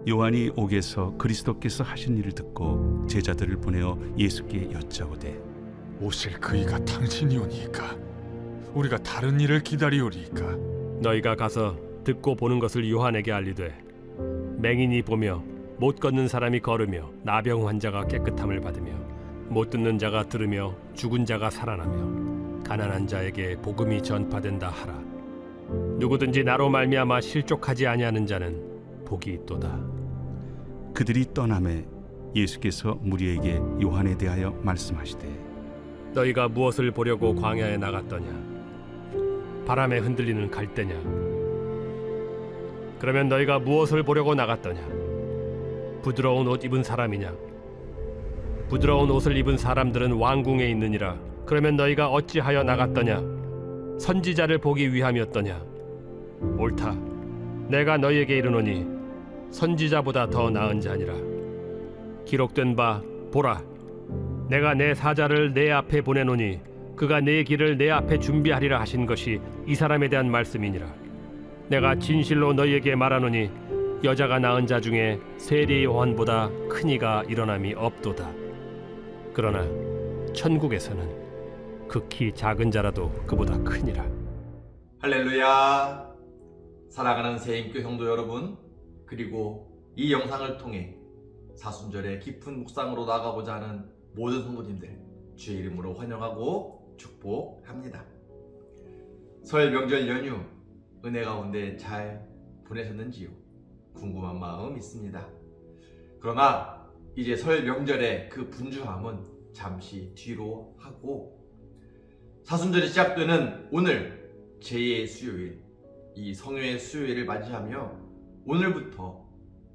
요한이 옥에서 그리스도께서 하신 일을 듣고 제자들을 보내어 예수께 여짜오되 오실 그이가 당신이오니이까 우리가 다른 일을 기다리오리이까. 너희가 가서 듣고 보는 것을 요한에게 알리되 맹인이 보며 못 걷는 사람이 걸으며 나병 환자가 깨끗함을 받으며 못 듣는 자가 들으며 죽은 자가 살아나며 가난한 자에게 복음이 전파된다 하라. 누구든지 나로 말미암아 실족하지 아니하는 자는 복이 있도다. 그들이 떠나매 예수께서 무리에게 요한에 대하여 말씀하시되 너희가 무엇을 보려고 광야에 나갔더냐? 바람에 흔들리는 갈대냐? 그러면 너희가 무엇을 보려고 나갔더냐? 부드러운 옷 입은 사람이냐? 부드러운 옷을 입은 사람들은 왕궁에 있느니라. 그러면 너희가 어찌하여 나갔더냐? 선지자를 보기 위함이었더냐? 옳다. 내가 너희에게 이르노니 선지자보다 더 나은 자니라. 기록된 바 보라, 내가 내 사자를 내 앞에 보내노니 그가 내 길을 내 앞에 준비하리라 하신 것이 이 사람에 대한 말씀이니라. 내가 진실로 너희에게 말하노니 여자가 낳은 자 중에 세례 요한보다 큰 이가 일어남이 없도다. 그러나 천국에서는 극히 작은 자라도 그보다 크니라. 할렐루야. 사랑하는 새인교 성도 여러분, 그리고 이 영상을 통해 사순절의 깊은 묵상으로 나가고자 하는 모든 성도님들 주의 이름으로 환영하고 축복합니다. 설 명절 연휴 은혜 가운데 잘 보내셨는지요? 궁금한 마음 있습니다. 그러나 이제 설 명절의 그 분주함은 잠시 뒤로 하고 사순절이 시작되는 오늘 제2의 수요일, 이 성회의 수요일을 맞이하며 오늘부터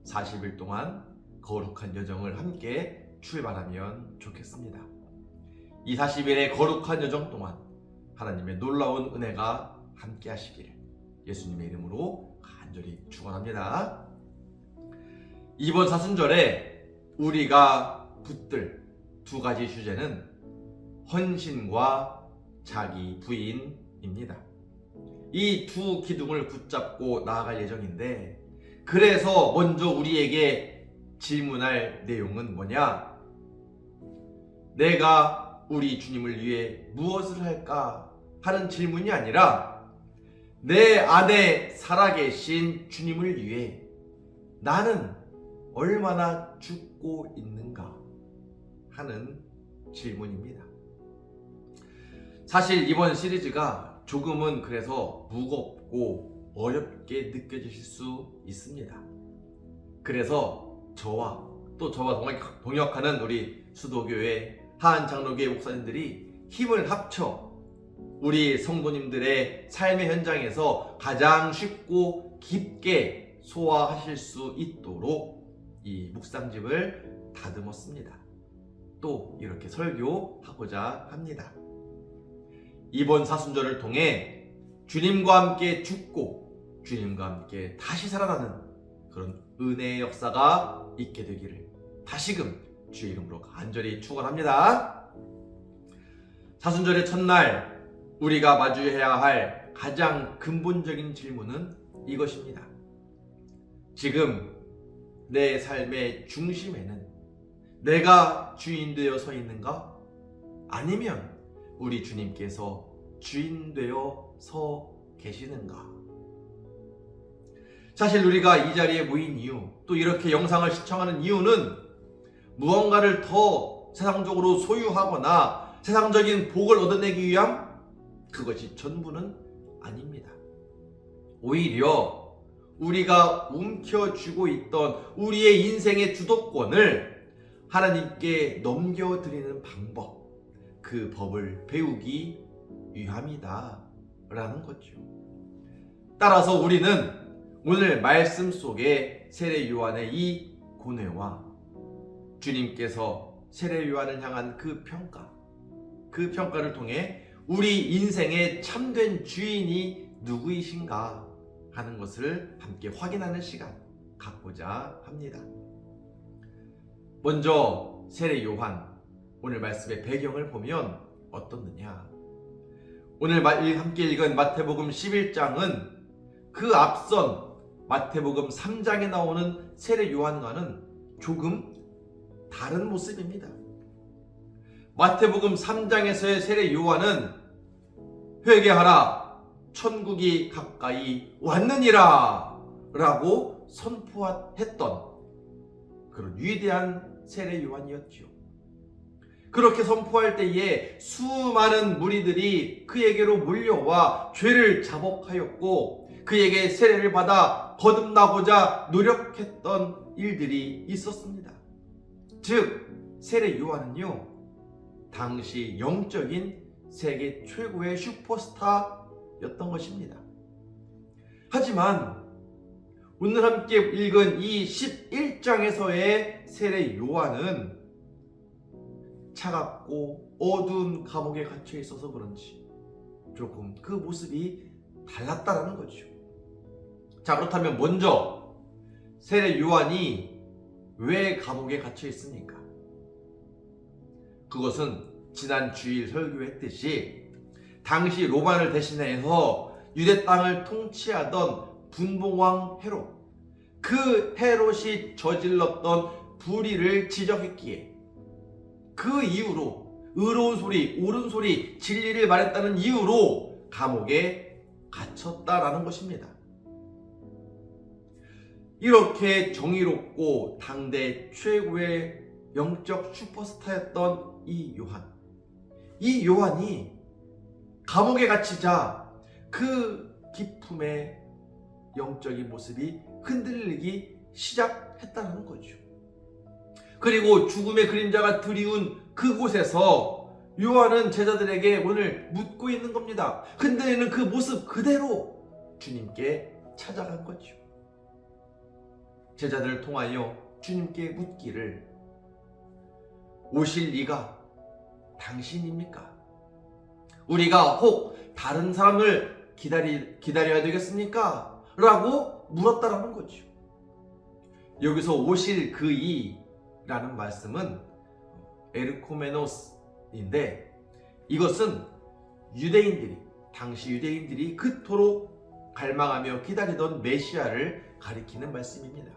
40일 동안 거룩한 여정을 함께 출발하면 좋겠습니다. 이 40일의 거룩한 여정 동안 하나님의 놀라운 은혜가 함께 하시기를 예수님의 이름으로 간절히 축원합니다. 이번 사순절에 우리가 붙들 두 가지 주제는 헌신과 자기 부인입니다. 이 두 기둥을 붙잡고 나아갈 예정인데, 그래서 먼저 우리에게 질문할 내용은 뭐냐? 내가 우리 주님을 위해 무엇을 할까 하는 질문이 아니라 내 안에 살아계신 주님을 위해 나는 얼마나 죽고 있는가 하는 질문입니다. 사실 이번 시리즈가 조금은 그래서 무겁고 어렵게 느껴지실 수 있습니다. 그래서 저와 동역하는 우리 수도교회 하안장로교회 목사님들이 힘을 합쳐 우리 성도님들의 삶의 현장에서 가장 쉽고 깊게 소화하실 수 있도록 이 묵상집을 다듬었습니다. 또 이렇게 설교하고자 합니다. 이번 사순절을 통해 주님과 함께 죽고 주님과 함께 다시 살아나는 그런 은혜의 역사가 있게 되기를 다시금 주의 이름으로 간절히 축원합니다. 사순절의 첫날 우리가 마주해야 할 가장 근본적인 질문은 이것입니다. 지금 내 삶의 중심에는 내가 주인 되어 서 있는가? 아니면 우리 주님께서 주인 되어 서 계시는가? 사실 우리가 이 자리에 모인 이유, 또 이렇게 영상을 시청하는 이유는 무언가를 더 세상적으로 소유하거나 세상적인 복을 얻어내기 위함? 그것이 전부는 아닙니다. 오히려 우리가 움켜쥐고 있던 우리의 인생의 주도권을 하나님께 넘겨드리는 방법, 그 법을 배우기 위함이다 라는 거죠. 따라서 우리는 오늘 말씀 속에 세례 요한의 이 고뇌와 주님께서 세례 요한을 향한 그 평가를 통해 우리 인생의 참된 주인이 누구이신가 하는 것을 함께 확인하는 시간 갖고자 합니다. 먼저 세례 요한, 오늘 말씀의 배경을 보면 어떻느냐? 오늘 함께 읽은 마태복음 11장은 그 앞선 마태복음 3장에 나오는 세례 요한과는 조금 다른 모습입니다. 마태복음 3장에서의 세례 요한은 회개하라, 천국이 가까이 왔느니라 라고 선포했던 그런 위대한 세례 요한이었죠. 그렇게 선포할 때에 수많은 무리들이 그에게로 몰려와 죄를 자복하였고 그에게 세례를 받아 거듭나고자 노력했던 일들이 있었습니다. 즉 세례 요한은요, 당시 영적인 세계 최고의 슈퍼스타였던 것입니다. 하지만 오늘 함께 읽은 이 11장에서의 세례 요한은 차갑고 어두운 감옥에 갇혀 있어서 그런지 조금 그 모습이 달랐다라는 거죠. 자, 그렇다면 먼저 세례 요한이 왜 감옥에 갇혀 있습니까? 그것은 지난 주일 설교했듯이 당시 로마를 대신해서 유대 땅을 통치하던 분봉왕 헤롯, 그 헤롯이 저질렀던 불의를 지적했기에 그 이유로 의로운 소리, 옳은 소리, 진리를 말했다는 이유로 감옥에 갇혔다라는 것입니다. 이렇게 정의롭고 당대 최고의 영적 슈퍼스타였던 이 요한이 감옥에 갇히자 그 기품의 영적인 모습이 흔들리기 시작했다는 거죠. 그리고 죽음의 그림자가 드리운 그곳에서 요한은 제자들에게 오늘 묻고 있는 겁니다. 흔들리는 그 모습 그대로 주님께 찾아간 거죠. 제자들을 통하여 주님께 묻기를, 오실 이가 당신입니까? 우리가 혹 다른 사람을 기다려야 되겠습니까? 라고 물었다라는 거죠. 여기서 오실 그 이라는 말씀은 에르코메노스인데, 이것은 당시 유대인들이 그토록 갈망하며 기다리던 메시아를 가리키는 말씀입니다.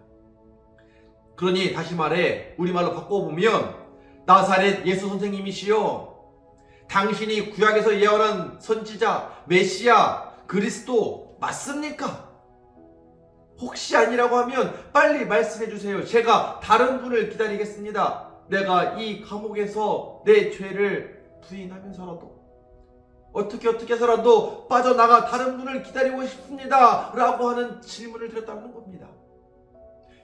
그러니 다시 말해 우리말로 바꿔보면, 나사렛 예수 선생님이시여, 당신이 구약에서 예언한 선지자 메시아 그리스도 맞습니까? 혹시 아니라고 하면 빨리 말씀해 주세요. 제가 다른 분을 기다리겠습니다. 내가 이 감옥에서 내 죄를 부인하면서라도 어떻게 해서라도 빠져나가 다른 분을 기다리고 싶습니다 라고 하는 질문을 드렸다는 겁니다.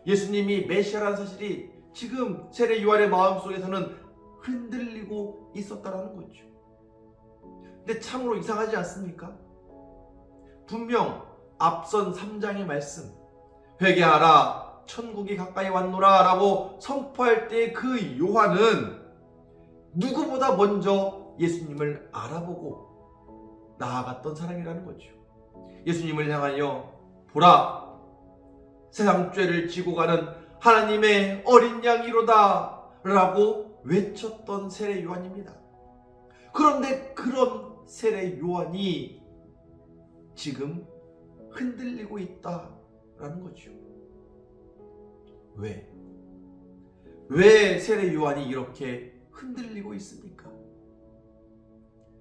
예수님이 메시아라는 사실이 지금 세례 요한의 마음속에서는 흔들리고 있었다는 거죠. 근데 참으로 이상하지 않습니까? 분명 앞선 3장의 말씀, 회개하라, 천국이 가까이 왔노라 라고 선포할 때 그 요한은 누구보다 먼저 예수님을 알아보고 나아갔던 사람이라는 거죠. 예수님을 향하여 보라, 세상 죄를 지고 가는 하나님의 어린 양이로다 라고 외쳤던 세례 요한입니다. 그런데 그런 세례 요한이 지금 흔들리고 있다라는 거죠. 왜 세례 요한이 이렇게 흔들리고 있습니까?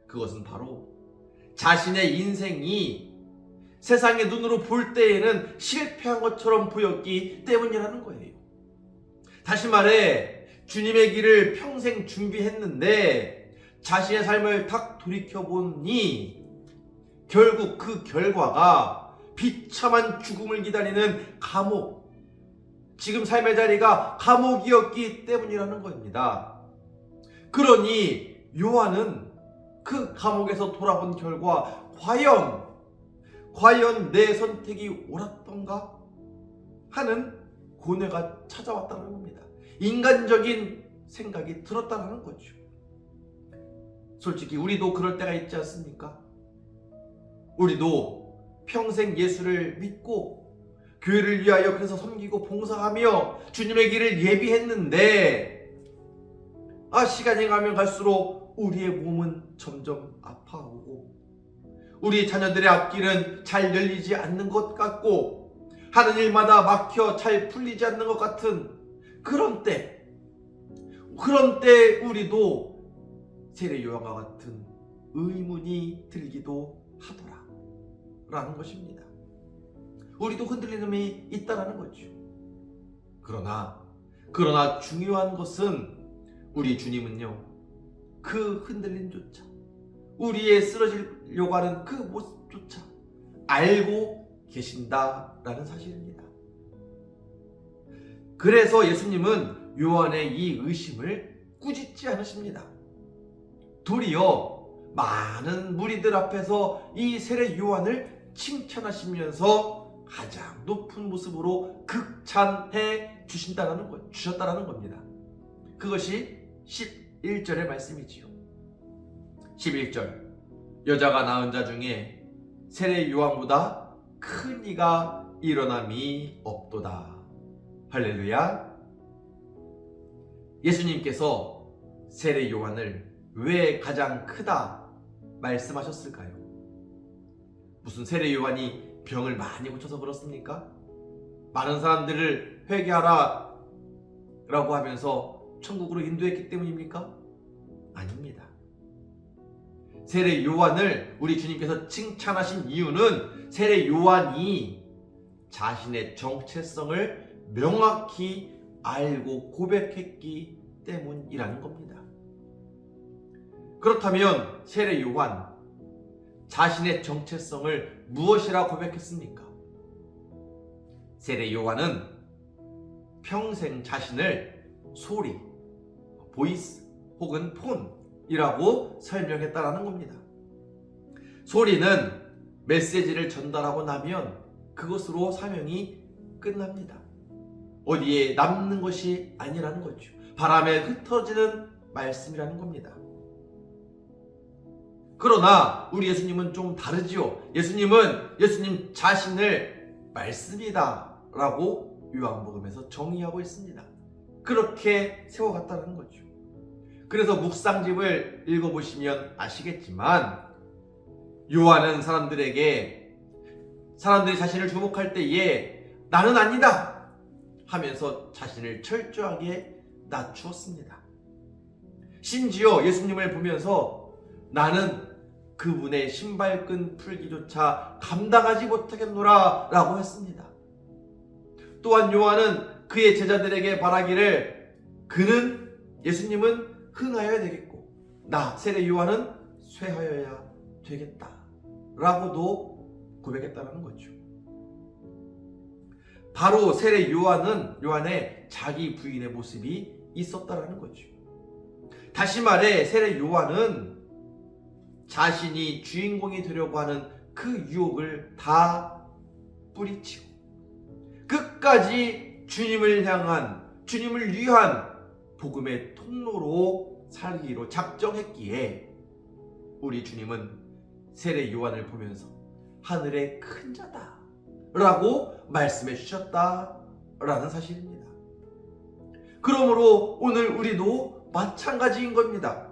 그것은 바로 자신의 인생이 세상의 눈으로 볼 때에는 실패한 것처럼 보였기 때문이라는 거예요. 다시 말해 주님의 길을 평생 준비했는데 자신의 삶을 딱 돌이켜보니 결국 그 결과가 비참한 죽음을 기다리는 감옥, 지금 삶의 자리가 감옥이었기 때문이라는 겁니다. 그러니 요한은 그 감옥에서 돌아본 결과 과연 내 선택이 옳았던가 하는 고뇌가 찾아왔다는 겁니다. 인간적인 생각이 들었다는 거죠. 솔직히 우리도 그럴 때가 있지 않습니까? 우리도 평생 예수를 믿고 교회를 위하여 그래서 섬기고 봉사하며 주님의 길을 예비했는데 시간이 가면 갈수록 우리의 몸은 점점 아파오고 우리 자녀들의 앞길은 잘 열리지 않는 것 같고 하는 일마다 막혀 잘 풀리지 않는 것 같은 그런 때 우리도 세례 요한과 같은 의문이 들기도 하더라 라는 것입니다. 우리도 흔들림이 있다라는 거죠. 그러나 중요한 것은 우리 주님은요, 그 흔들림조차, 우리의 쓰러지려고 하는 그 모습조차 알고 계신다라는 사실입니다. 그래서 예수님은 요한의 이 의심을 꾸짖지 않으십니다. 도리어 많은 무리들 앞에서 이 세례 요한을 칭찬하시면서 가장 높은 모습으로 극찬해 주셨다라는 겁니다. 그것이 11절의 말씀이지요. 11절, 여자가 낳은 자 중에 세례 요한보다 큰 이가 일어남이 없도다. 할렐루야. 예수님께서 세례 요한을 왜 가장 크다 말씀하셨을까요? 무슨 세례 요한이 병을 많이 고쳐서 그렇습니까? 많은 사람들을 회개하라 라고 하면서 천국으로 인도했기 때문입니까? 아닙니다. 세례 요한을 우리 주님께서 칭찬하신 이유는 세례 요한이 자신의 정체성을 명확히 알고 고백했기 때문이라는 겁니다. 그렇다면 세례 요한 자신의 정체성을 무엇이라 고백했습니까? 세례 요한은 평생 자신을 소리, 보이스 혹은 폰이라고 설명했다라는 겁니다. 소리는 메시지를 전달하고 나면 그것으로 사명이 끝납니다. 어디에 남는 것이 아니라는 거죠. 바람에 흩어지는 말씀이라는 겁니다. 그러나 우리 예수님은 좀 다르지요. 예수님 자신을 말씀이다 라고 요한복음에서 정의하고 있습니다. 그렇게 세워갔다는 거죠. 그래서 묵상집을 읽어보시면 아시겠지만 요한은 사람들이 자신을 주목할 때에 나는 아니다 하면서 자신을 철저하게 낮추었습니다. 심지어 예수님을 보면서 나는 그분의 신발끈 풀기조차 감당하지 못하겠노라 라고 했습니다. 또한 요한은 그의 제자들에게 바라기를 예수님은 흥하여야 되겠고 나 세례 요한은 쇠하여야 되겠다 라고도 고백했다는 거죠. 바로 세례 요한의 자기 부인의 모습이 있었다는 거죠. 다시 말해 세례 요한은 자신이 주인공이 되려고 하는 그 유혹을 다 뿌리치고 끝까지 주님을 위한 복음의 통로로 살기로 작정했기에 우리 주님은 세례 요한을 보면서 하늘의 큰 자다 라고 말씀해 주셨다라는 사실입니다. 그러므로 오늘 우리도 마찬가지인 겁니다.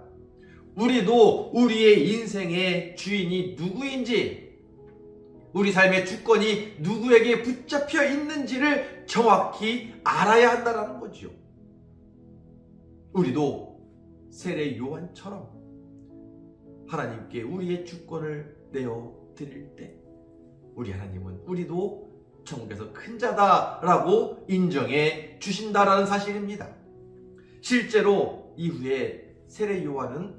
우리도 우리의 인생의 주인이 누구인지, 우리 삶의 주권이 누구에게 붙잡혀 있는지를 정확히 알아야 한다는 거죠. 우리도 세례 요한처럼 하나님께 우리의 주권을 내어 드릴 때 우리 하나님은 우리도 천국에서 큰 자다라고 인정해 주신다라는 사실입니다. 실제로 이후에 세례 요한은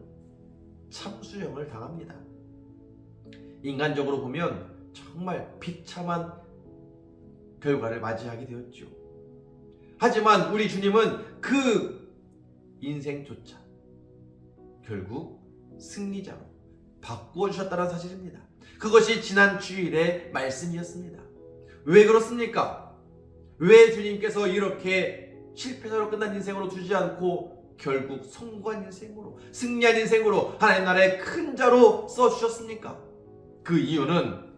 참수형을 당합니다. 인간적으로 보면 정말 비참한 결과를 맞이하게 되었죠. 하지만 우리 주님은 그 인생조차 결국 승리자로 바꾸어 주셨다는 사실입니다. 그것이 지난 주일의 말씀이었습니다. 왜 그렇습니까? 왜 주님께서 이렇게 실패자로 끝난 인생으로 두지 않고 결국 성공한 인생으로, 승리한 인생으로 하나님 나라의 큰 자로 써주셨습니까? 그 이유는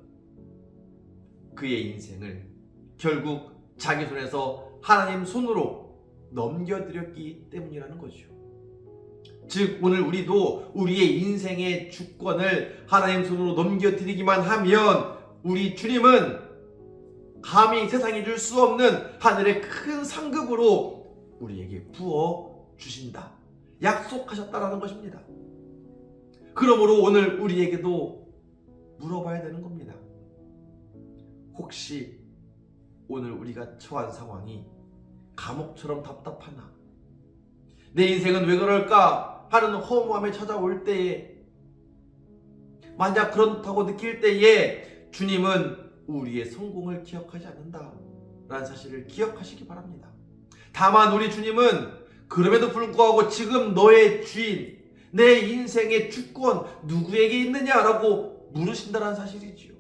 그의 인생을 결국 자기 손에서 하나님 손으로 넘겨드렸기 때문이라는 거죠. 즉 오늘 우리도 우리의 인생의 주권을 하나님 손으로 넘겨드리기만 하면 우리 주님은 감히 세상이 줄 수 없는 하늘의 큰 상급으로 우리에게 부어 주신다, 약속하셨다라는 것입니다. 그러므로 오늘 우리에게도 물어봐야 되는 겁니다. 혹시 오늘 우리가 처한 상황이 감옥처럼 답답하나, 내 인생은 왜 그럴까 하는 허무함에 찾아올 때에, 만약 그렇다고 느낄 때에 주님은 우리의 성공을 기억하지 않는다라는 사실을 기억하시기 바랍니다. 다만 우리 주님은 그럼에도 불구하고 지금 너의 주인, 내 인생의 주권 누구에게 있느냐라고 물으신다는 사실이지요.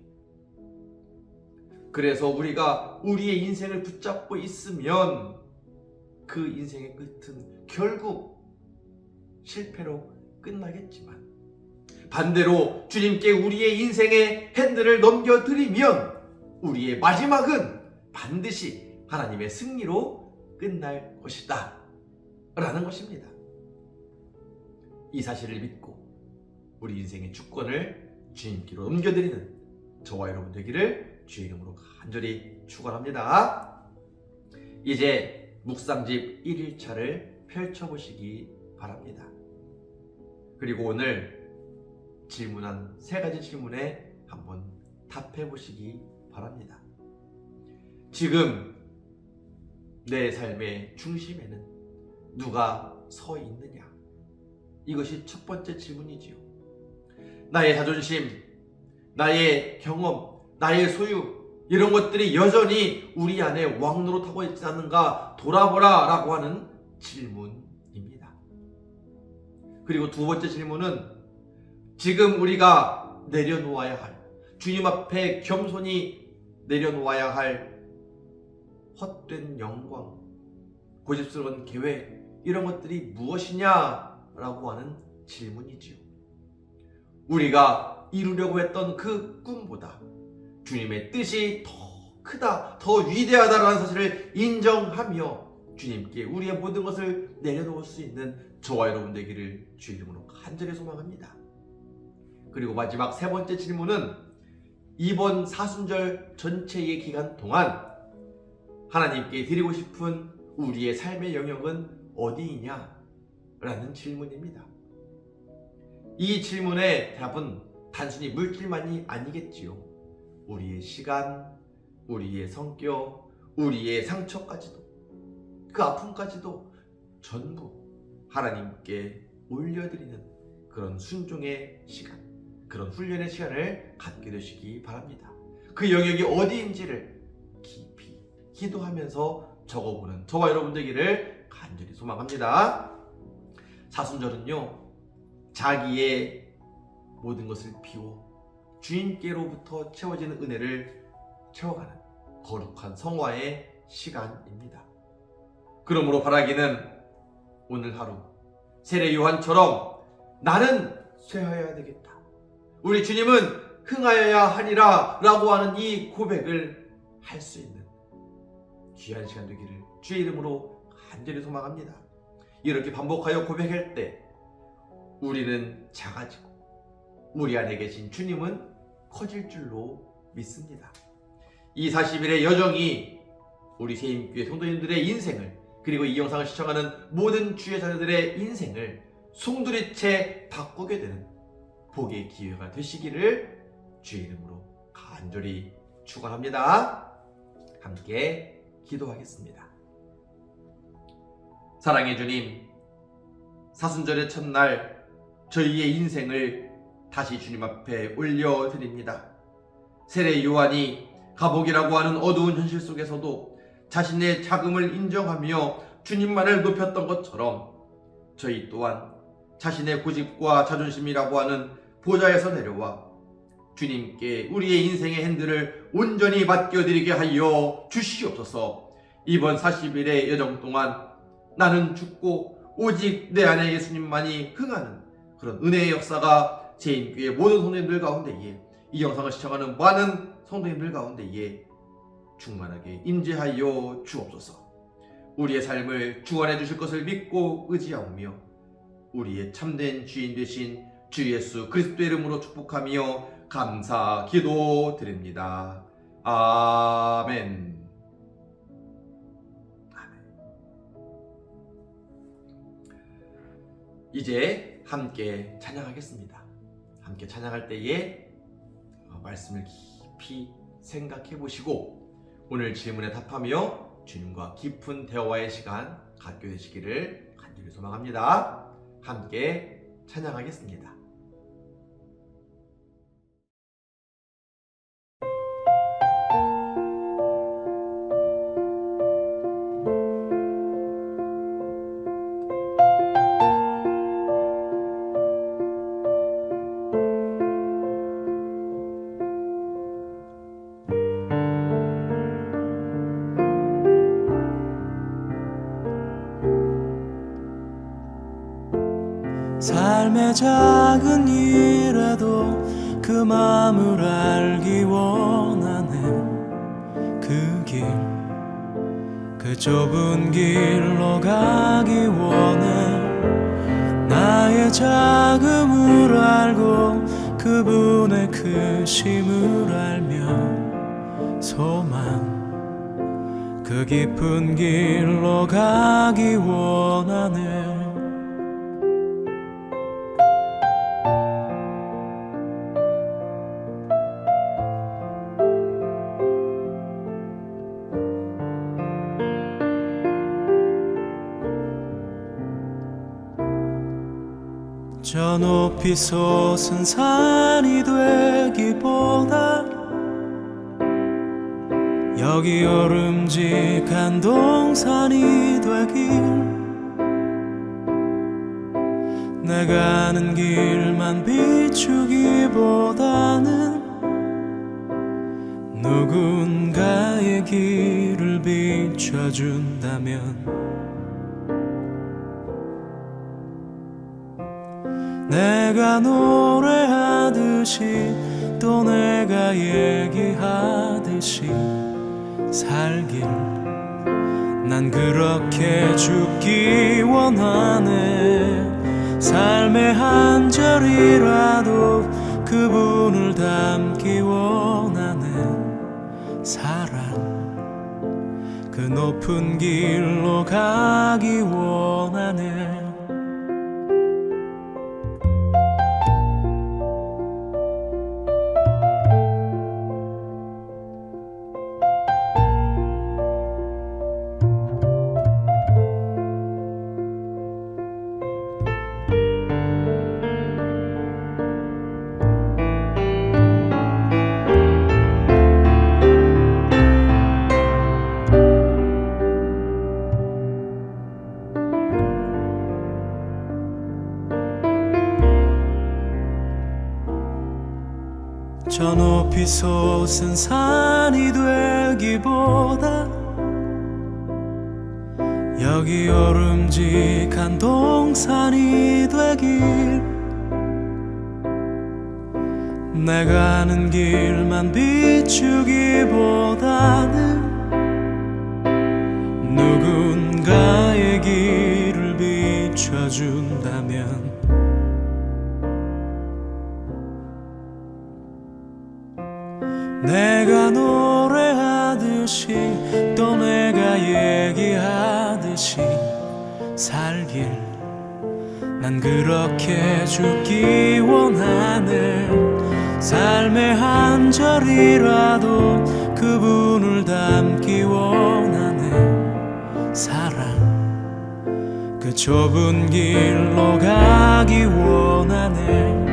그래서 우리가 우리의 인생을 붙잡고 있으면 그 인생의 끝은 결국 실패로 끝나겠지만, 반대로 주님께 우리의 인생의 핸들을 넘겨드리면 우리의 마지막은 반드시 하나님의 승리로 끝날 것이다 라는 것입니다. 이 사실을 믿고 우리 인생의 주권을 주님께로 넘겨드리는 저와 여러분 되기를 주의 이름으로 간절히 축원합니다. 이제 묵상집 1일차를 펼쳐보시기 바랍니다. 그리고 오늘 질문한 3가지 질문에 한번 답해보시기 바랍니다. 지금 내 삶의 중심에는 누가 서 있느냐? 이것이 첫 번째 질문이지요. 나의 자존심, 나의 경험, 나의 소유, 이런 것들이 여전히 우리 안에 왕노릇하고 있지 않는가 돌아보라 라고 하는 질문입니다. 그리고 두 번째 질문은 지금 우리가 내려놓아야 할, 주님 앞에 겸손히 내려놓아야 할 헛된 영광, 고집스러운 계획, 이런 것들이 무엇이냐라고 하는 질문이지요. 우리가 이루려고 했던 그 꿈보다 주님의 뜻이 더 크다, 더 위대하다라는 사실을 인정하며 주님께 우리의 모든 것을 내려놓을 수 있는 저와 여러분 되기를 주의 이름으로 간절히 소망합니다. 그리고 마지막 3번째 질문은 이번 사순절 전체의 기간 동안 하나님께 드리고 싶은 우리의 삶의 영역은 어디이냐? 라는 질문입니다. 이 질문의 답은 단순히 물질만이 아니겠지요. 우리의 시간, 우리의 성격, 우리의 상처까지도, 그 아픔까지도 전부 하나님께 올려드리는 그런 순종의 시간, 그런 훈련의 시간을 갖게 되시기 바랍니다. 그 영역이 어디인지를 깊이 기도하면서 적어보는 저와 여러분 되기를 간절히 소망합니다. 사순절은요, 자기의 모든 것을 비워 주님께로부터 채워지는 은혜를 채워가는 거룩한 성화의 시간입니다. 그러므로 바라기는 오늘 하루 세례 요한처럼 나는 쇠하여야 되겠다, 우리 주님은 흥하여야 하리라 라고 하는 이 고백을 할 수 있는 귀한 시간 되기를 주의 이름으로 간절히 소망합니다. 이렇게 반복하여 고백할 때 우리는 작아지고 우리 안에 계신 주님은 커질 줄로 믿습니다. 이 40일의 여정이 우리 세임교회 성도님들의 인생을, 그리고 이 영상을 시청하는 모든 주의 자녀들의 인생을 송두리째 바꾸게 되는 복의 기회가 되시기를 주의 이름으로 간절히 축원합니다. 함께 기도하겠습니다. 사랑의 주님, 사순절의 첫날 저희의 인생을 다시 주님 앞에 올려드립니다. 세례 요한이 감옥이라고 하는 어두운 현실 속에서도 자신의 자금을 인정하며 주님만을 높였던 것처럼 저희 또한 자신의 고집과 자존심이라고 하는 보좌에서 내려와 주님께 우리의 인생의 핸들을 온전히 맡겨드리게 하여 주시옵소서. 이번 40일의 여정 동안 나는 죽고 오직 내 안에 예수님만이 흥하는 그런 은혜의 역사가 제인교회 모든 성도님들 가운데에, 이 영상을 시청하는 많은 성도님들 가운데에 충만하게 임재하여 주옵소서. 우리의 삶을 주관해 주실 것을 믿고 의지하오며 우리의 참된 주인 되신 주 예수 그리스도의 이름으로 축복하며 감사 기도드립니다. 아멘. 이제 함께 찬양하겠습니다. 함께 찬양할 때에 말씀을 깊이 생각해 보시고 오늘 질문에 답하며 주님과 깊은 대화의 시간 갖게 되시기를 간절히 소망합니다. 함께 찬양하겠습니다. 삶의 작은 일에도 그 마음을 알기 원하네. 그 길, 그 좁은 길로 가기 원해. 나의 작음을 알고 그분의 크심을 알며 소망, 그 깊은 길로 가기 원하네. 저 높이 솟은 산이 되기보다 여기 오름직한 동산이 되길. 내가 아는 길만 비추기보다는 누군가의 길을 비춰준다면 내가 노래하듯이 또 내가 얘기하듯이 살길 난 그렇게 죽기 원하네. 삶의 한 절이라도 그분을 담기 원하네. 사랑 그 높은 길로 가기 원하네. 저 높이 솟은 산이 되기보다 여기 오름직한 동산이 되길. 내가 아는 길만 비추기보다는 누군가의 길을 비춰준다면 내가 노래하듯이 또 내가 얘기하듯이 살길 난 그렇게 죽기 원하네. 삶의 한 절이라도 그분을 담기 원하네. 사랑 그 좁은 길로 가기 원하네.